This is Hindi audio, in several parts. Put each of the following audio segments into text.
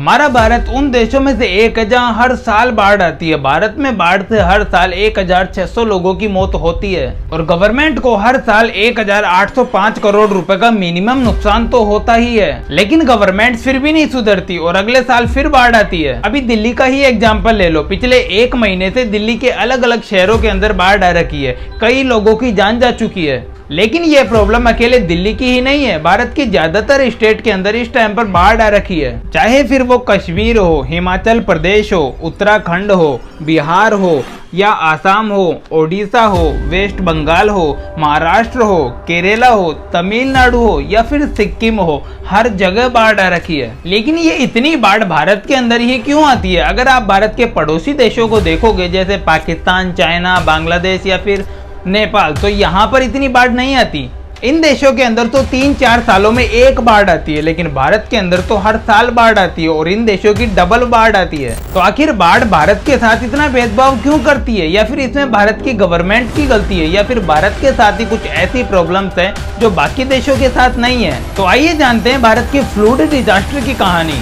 हमारा भारत उन देशों में से एक है जहां हर साल बाढ़ आती है। भारत में बाढ़ से हर साल 1600 लोगों की मौत होती है और गवर्नमेंट को हर साल 1805 करोड़ रुपए का मिनिमम नुकसान तो होता ही है, लेकिन गवर्नमेंट फिर भी नहीं सुधरती और अगले साल फिर बाढ़ आती है। अभी दिल्ली का ही एग्जाम्पल ले लो, पिछले एक महीने से दिल्ली के अलग अलग शहरों के अंदर बाढ़ आ रखी है, कई लोगों की जान जा चुकी है। लेकिन ये प्रॉब्लम अकेले दिल्ली की ही नहीं है, भारत की ज्यादातर स्टेट के अंदर इस टाइम पर बाढ़ आ रखी है। चाहे फिर वो कश्मीर हो, हिमाचल प्रदेश हो, उत्तराखंड हो, बिहार हो या आसाम हो, ओडिशा हो, वेस्ट बंगाल हो, महाराष्ट्र हो, केरला हो, तमिलनाडु हो या फिर सिक्किम हो, हर जगह बाढ़ आ रखी है। लेकिन ये इतनी बाढ़ भारत के अंदर ही क्यों आती है? अगर आप भारत के पड़ोसी देशों को देखोगे, जैसे पाकिस्तान, चाइना, बांग्लादेश या फिर नेपाल, तो यहाँ पर इतनी बाढ़ नहीं आती। इन देशों के अंदर तो 3-4 सालों में एक बाढ़ आती है, लेकिन भारत के अंदर तो हर साल बाढ़ आती है और इन देशों की डबल बाढ़ आती है। तो आखिर बाढ़ भारत के साथ इतना भेदभाव क्यों करती है? या फिर इसमें भारत की गवर्नमेंट की गलती है, या फिर भारत के साथ ही कुछ ऐसी प्रॉब्लम्स हैं जो बाकी देशों के साथ नहीं है? तो आइए जानते हैं भारत की फ्लड डिजास्टर की कहानी।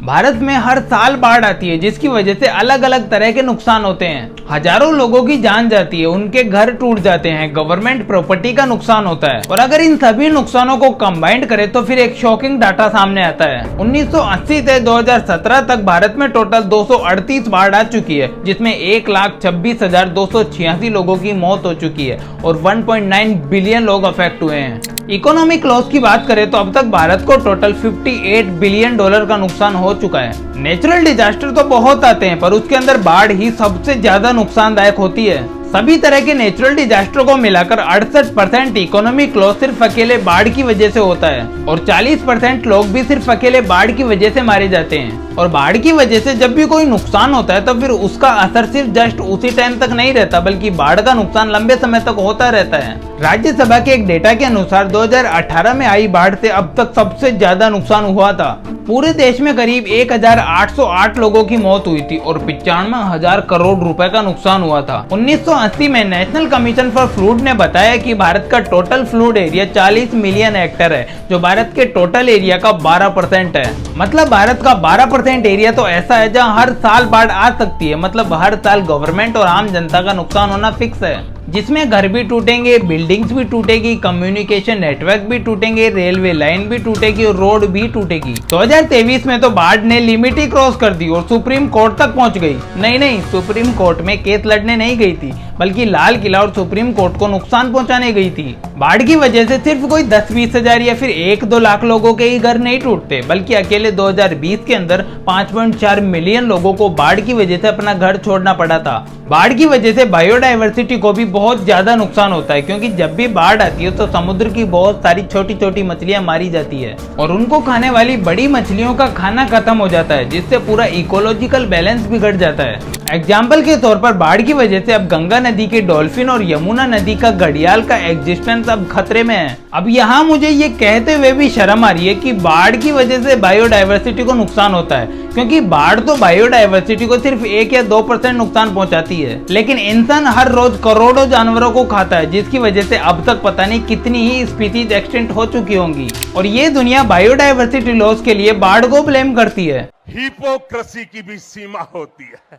भारत में हर साल बाढ़ आती है, जिसकी वजह से अलग अलग तरह के नुकसान होते हैं। हजारों लोगों की जान जाती है, उनके घर टूट जाते हैं, गवर्नमेंट प्रॉपर्टी का नुकसान होता है। और अगर इन सभी नुकसानों को कंबाइंड करें तो फिर एक शॉकिंग डाटा सामने आता है। 1980 से 2017 तक भारत में टोटल 238 बाढ़ आ चुकी है, जिसमें 1,26,286 लोगों की मौत हो चुकी है और 1.9 बिलियन लोग अफेक्ट हुए हैं। इकोनॉमिक लॉस की बात करें तो अब तक भारत को टोटल $58 बिलियन का नुकसान हो चुका है। नेचुरल डिजास्टर तो बहुत आते हैं, पर उसके अंदर बाढ़ ही सबसे ज्यादा नुकसानदायक होती है। सभी तरह के नेचुरल डिजास्टर को मिलाकर 68% इकोनॉमिक लॉस सिर्फ अकेले बाढ़ की वजह से होता है और 40% लोग भी सिर्फ अकेले बाढ़ की वजह से मारे जाते हैं। और बाढ़ की वजह से जब भी कोई नुकसान होता है तो फिर उसका असर सिर्फ जस्ट उसी टाइम तक नहीं रहता, बल्कि बाढ़ का नुकसान लंबे समय तक होता रहता है। राज्यसभा के एक डेटा के अनुसार 2018 में आई बाढ़ से अब तक सबसे ज्यादा नुकसान हुआ था। पूरे देश में करीब 1,808 लोगों की मौत हुई थी और 95,000 करोड़ रुपए का नुकसान हुआ था। 1980 में नेशनल कमीशन फॉर फ्लड ने बताया कि भारत का total flood area 40 million hectare है, जो भारत के टोटल एरिया का 12% है। मतलब भारत का 12% एरिया तो ऐसा है जहां हर साल बाढ़ आ सकती है। मतलब हर साल गवर्नमेंट और आम जनता का नुकसान होना फिक्स है, जिसमें घर भी टूटेंगे, बिल्डिंग्स भी टूटेगी, कम्युनिकेशन नेटवर्क भी टूटेंगे, रेलवे लाइन भी टूटेगी और रोड भी टूटेगी। 2023 में तो बाढ़ ने लिमिट ही क्रॉस कर दी और सुप्रीम कोर्ट तक पहुंच गई। नहीं, सुप्रीम कोर्ट में केस लड़ने नहीं गई थी, बल्कि लाल किला और सुप्रीम कोर्ट को नुकसान पहुंचाने गई थी। बाढ़ की वजह से सिर्फ कोई 10-20 हजार या फिर 1-2 लाख लोगों के ही घर नहीं टूटते, बल्कि अकेले 2020 के अंदर 5.4 मिलियन लोगों को बाढ़ की वजह से अपना घर छोड़ना पड़ा था। बाढ़ की वजह से बायोडायवर्सिटी को भी बहुत ज्यादा नुकसान होता है, क्योंकि जब भी बाढ़ आती है तो समुद्र की बहुत सारी छोटी छोटी मछलियां मारी जाती है और उनको खाने वाली बड़ी मछलियों का खाना खत्म हो जाता है, जिससे पूरा इकोलॉजिकल बैलेंस बिगड़ जाता है। एग्जाम्पल के तौर पर बाढ़ की वजह से अब गंगा नदी के डॉल्फिन और यमुना नदी का घड़ियाल का एग्जिस्टेंस अब खतरे में है। अब यहाँ मुझे ये कहते हुए भी शर्म आ रही है कि बाढ़ की वजह से बायोडायवर्सिटी को नुकसान होता है, क्योंकि बाढ़ तो बायोडायवर्सिटी को सिर्फ 1 या 2% नुकसान पहुंचाती है, लेकिन इंसान हर रोज करोड़ों जानवरों को खाता है, जिसकी वजह से अब तक पता नहीं कितनी ही स्पीसीज एक्सटिंक्ट हो चुकी होंगी। और ये दुनिया बायोडायवर्सिटी लॉस के लिए बाढ़ को ब्लेम करती है। हिपोक्रेसी की भी सीमा होती है।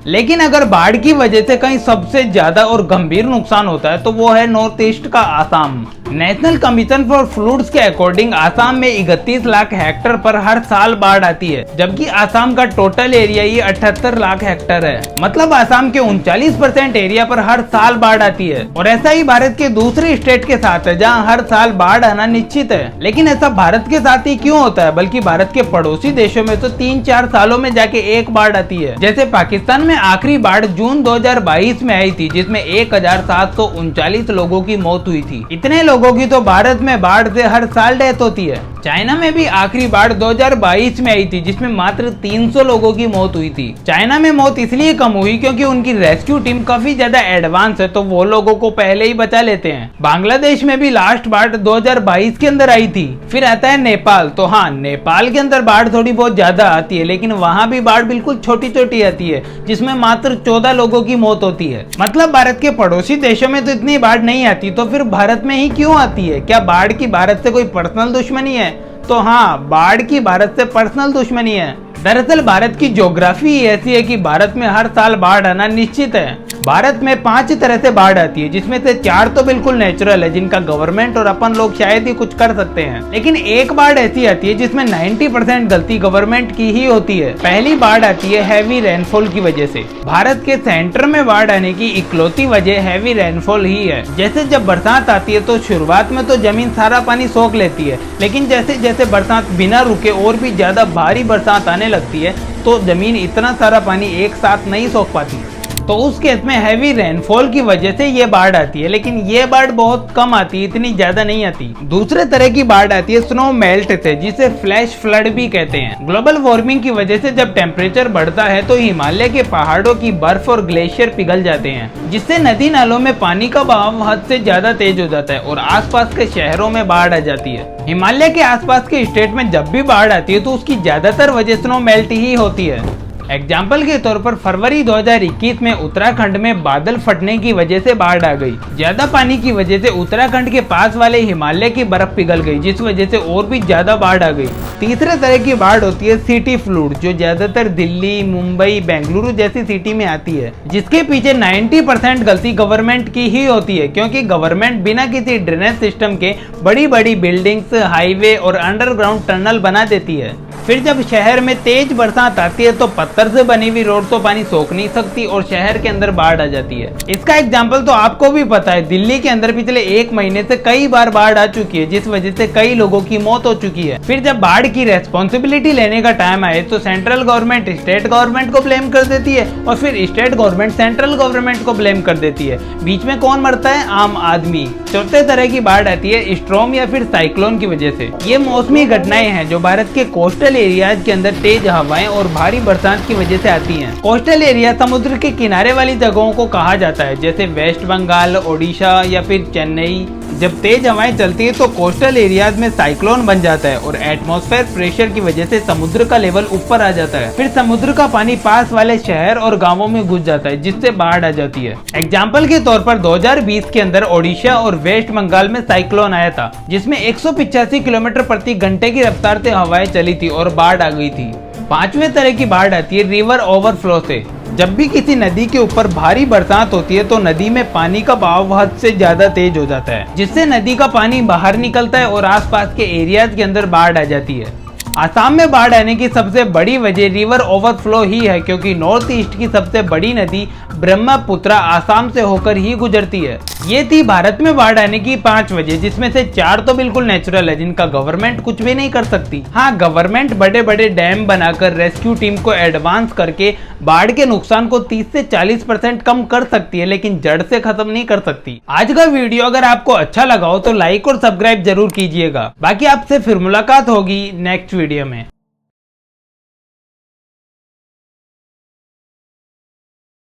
लेकिन अगर बाढ़ की वजह से कहीं सबसे ज्यादा और गंभीर नुकसान होता है तो वो है नॉर्थ ईस्ट का Assam. National commission for floods के अकॉर्डिंग आसाम में 31 लाख हेक्टेयर पर हर साल बाढ़ आती है, जबकि आसाम का टोटल एरिया ही 78 लाख हेक्टेयर है। मतलब आसाम के 39% एरिया पर हर साल बाढ़ आती है। और ऐसा ही भारत के दूसरे स्टेट के साथ है, जहाँ हर साल बाढ़ आना निश्चित है। लेकिन ऐसा भारत के साथ ही क्यों होता है? बल्कि भारत के पड़ोसी देशों में तो 3-4 सालों में जाके एक बाढ़ आती है। जैसे पाकिस्तान में आखिरी बाढ़ जून 2022 में आई थी, जिसमें 1,739 लोगों की मौत हुई थी। इतने लोगों की तो भारत में बाढ़ से हर साल डेथ होती है। चाइना में भी आखिरी बाढ़ 2022 में आई थी, जिसमें मात्र 300 लोगों की मौत हुई थी। चाइना में मौत इसलिए कम हुई क्योंकि उनकी रेस्क्यू टीम काफी ज्यादा एडवांस है, तो वो लोगों को पहले ही बचा लेते हैं। बांग्लादेश में भी लास्ट बाढ़ 2022 के अंदर आई थी। फिर आता है नेपाल। तो हाँ, नेपाल के अंदर बाढ़ थोड़ी बहुत ज्यादा आती है, लेकिन वहाँ भी बाढ़ बिल्कुल छोटी छोटी आती है, जिसमें मात्र 14 लोगों की मौत होती है। मतलब भारत के पड़ोसी देशों में तो इतनी बाढ़ नहीं आती, तो फिर भारत में ही क्यों आती है? क्या बाढ़ की भारत से कोई पर्सनल दुश्मनी है तो हाँ, बाढ़ की भारत से पर्सनल दुश्मनी है। दरअसल भारत की ज्योग्राफी ऐसी है कि भारत में हर साल बाढ़ आना निश्चित है। भारत में 5 तरह से बाढ़ आती है, जिसमें से 4 तो बिल्कुल नेचुरल है, जिनका गवर्नमेंट और अपन लोग शायद ही कुछ कर सकते हैं। लेकिन एक बाढ़ ऐसी आती है जिसमें 90% गलती गवर्नमेंट की ही होती है। पहली बाढ़ आती है हैवी रेनफॉल की वजह से। भारत के सेंटर में बाढ़ आने की इकलौती वजह हैवी रेनफॉल ही है। जैसे जब बरसात आती है तो शुरुआत में तो जमीन सारा पानी सोख लेती है, लेकिन जैसे जैसे बरसात बिना रुके और भी ज्यादा भारी बरसात आने लगती है तो जमीन इतना सारा पानी एक साथ नहीं सोख पाती। तो उस केस में हैवी रेनफॉल की वजह से ये बाढ़ आती है, लेकिन ये बाढ़ बहुत कम आती है, इतनी ज्यादा नहीं आती। दूसरे तरह की बाढ़ आती है स्नो मेल्ट से, जिसे फ्लैश फ्लड भी कहते हैं। ग्लोबल वार्मिंग की वजह से जब टेम्परेचर बढ़ता है तो हिमालय के पहाड़ों की बर्फ और ग्लेशियर पिघल जाते हैं, जिससे नदी नालों में पानी का बहाव हद से ज्यादा तेज हो जाता है और आसपास के शहरों में बाढ़ आ जाती है। हिमालय के आसपास के स्टेट में जब भी बाढ़ आती है तो उसकी ज्यादातर वजह स्नो मेल्ट ही होती है। एग्जाम्पल के तौर पर फरवरी 2021 में उत्तराखंड में बादल फटने की वजह से बाढ़ आ गई। ज्यादा पानी की वजह से उत्तराखंड के पास वाले हिमालय की बर्फ पिघल गई, जिस वजह से और भी ज्यादा बाढ़ आ गई। तीसरे तरह की बाढ़ होती है सिटी फ्लूड, जो ज्यादातर दिल्ली, मुंबई, बेंगलुरु जैसी सिटी में आती है, जिसके पीछे 90% गलती गवर्नमेंट की ही होती है, क्योंकि गवर्नमेंट बिना किसी ड्रेनेज सिस्टम के बड़ी बड़ी बिल्डिंग्स, हाईवे और अंडरग्राउंड टनल बना देती है। फिर जब शहर में तेज बरसात आती है तो पत्थर से बनी हुई रोड तो पानी सोख नहीं सकती और शहर के अंदर बाढ़ आ जाती है। इसका एग्जाम्पल तो आपको भी पता है, दिल्ली के अंदर पिछले 1 महीने से कई बार बाढ़ आ चुकी है, जिस वजह से कई लोगों की मौत हो चुकी है। फिर जब बाढ़ की रेस्पॉन्सिबिलिटी लेने का टाइम आए तो सेंट्रल गवर्नमेंट स्टेट गवर्नमेंट को ब्लेम कर देती है और फिर स्टेट गवर्नमेंट सेंट्रल गवर्नमेंट को ब्लेम कर देती है। बीच में कौन मरता है? आम आदमी। चौथे तरह की बाढ़ आती है स्ट्रॉम या फिर साइक्लोन की वजह से। ये मौसमी घटनाएं हैं जो भारत के कोस्टल एरियाज के अंदर तेज हवाएं और भारी बरसात की वजह से आती हैं। कोस्टल एरिया समुद्र के किनारे वाली जगहों को कहा जाता है, जैसे वेस्ट बंगाल, ओडिशा या फिर चेन्नई। जब तेज हवाएं चलती है तो कोस्टल एरियाज में साइक्लोन बन जाता है और एटमॉस्फेयर प्रेशर की वजह से समुद्र का लेवल ऊपर आ जाता है। फिर समुद्र का पानी पास वाले शहर और गांवों में घुस जाता है, जिससे बाढ़ आ जाती है। एग्जाम्पल के तौर पर 2020 के अंदर ओडिशा और वेस्ट बंगाल में साइक्लोन आया था, जिसमें 185 किलोमीटर प्रति घंटे की रफ्तार से हवाएं चली थी और बाढ़ आ गई थी। पांचवें तरह की बाढ़ आती है रिवर ओवरफ्लो से। जब भी किसी नदी के ऊपर भारी बरसात होती है तो नदी में पानी का बहाव हद से ज्यादा तेज हो जाता है, जिससे नदी का पानी बाहर निकलता है और आसपास के एरियाज के अंदर बाढ़ आ जाती है। आसाम में बाढ़ आने की सबसे बड़ी वजह रिवर ओवरफ्लो ही है, क्योंकि नॉर्थ ईस्ट की सबसे बड़ी नदी ब्रह्मपुत्र आसाम से होकर ही गुजरती है। ये थी भारत में बाढ़ आने की 5 वजह, जिसमें से 4 तो बिल्कुल नेचुरल है, जिनका गवर्नमेंट कुछ भी नहीं कर सकती। हाँ, गवर्नमेंट बड़े बड़े डैम बनाकर रेस्क्यू टीम को एडवांस करके बाढ़ के नुकसान को 30 से 40% कम कर सकती है, लेकिन जड़ से खत्म नहीं कर सकती। आज का वीडियो अगर आपको अच्छा लगा हो तो लाइक और सब्सक्राइब जरूर कीजिएगा। बाकी आपसे फिर मुलाकात होगी नेक्स्ट वीडियो में।